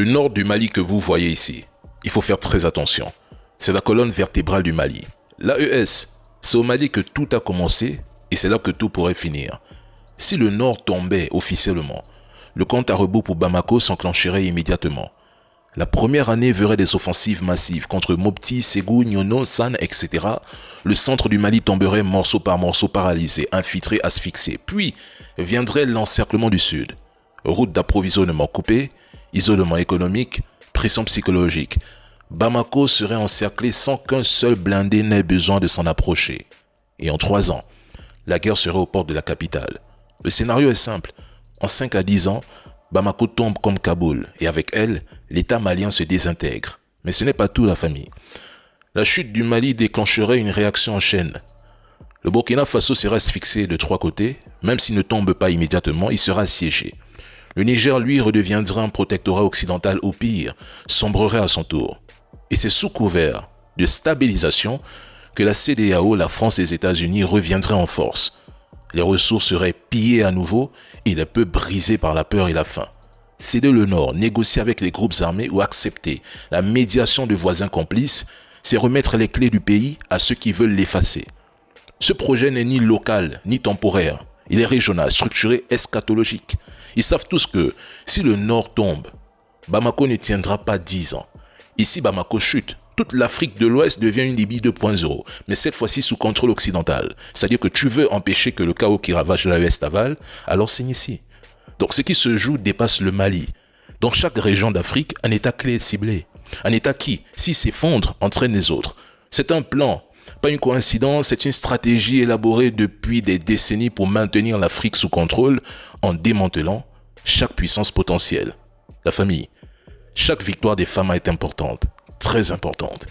Le nord du Mali que vous voyez ici, il faut faire très attention. C'est la colonne vertébrale du Mali. L'AES, c'est au Mali que tout a commencé et c'est là que tout pourrait finir. Si le nord tombait officiellement, le compte à rebours pour Bamako s'enclencherait immédiatement. La première année verrait des offensives massives contre Mopti, Ségou, Nyono, San, etc. Le centre du Mali tomberait morceau par morceau paralysé, infiltré, asphyxié. Puis viendrait l'encerclement du sud. Route d'approvisionnement coupée, isolement économique, pression psychologique. Bamako serait encerclé sans qu'un seul blindé n'ait besoin de s'en approcher. Et en 3 ans, la guerre serait aux portes de la capitale. Le scénario est simple. En 5 à 10 ans, Bamako tombe comme Kaboul et avec elle, l'État malien se désintègre. Mais ce n'est pas tout, la famille. La chute du Mali déclencherait une réaction en chaîne. Le Burkina Faso serait asphyxié de 3 côtés, même s'il ne tombe pas immédiatement, il sera assiégé. Le Niger, lui, redeviendra un protectorat occidental au pire, sombrerait à son tour. Et c'est sous couvert de stabilisation que la CEDEAO, la France et les États-Unis reviendraient en force. Les ressources seraient pillées à nouveau et les peuples brisés par la peur et la faim. Céder le Nord, négocier avec les groupes armés ou accepter la médiation de voisins complices, c'est remettre les clés du pays à ceux qui veulent l'effacer. Ce projet n'est ni local ni temporaire, il est régional, structuré, eschatologique. Ils savent tous que si le Nord tombe, Bamako ne tiendra pas 10 ans. Ici, Bamako chute. Toute l'Afrique de l'Ouest devient une Libye 2.0, mais cette fois-ci sous contrôle occidental. C'est-à-dire que tu veux empêcher que le chaos qui ravage l'Ouest avale, alors signe ici. Donc ce qui se joue dépasse le Mali. Dans chaque région d'Afrique, un État clé est ciblé. Un État qui, s'il s'effondre, entraîne les autres. C'est un plan, pas une coïncidence, c'est une stratégie élaborée depuis des décennies pour maintenir l'Afrique sous contrôle en démantelant chaque puissance potentielle. La famille. Chaque victoire des femmes est importante, très importante.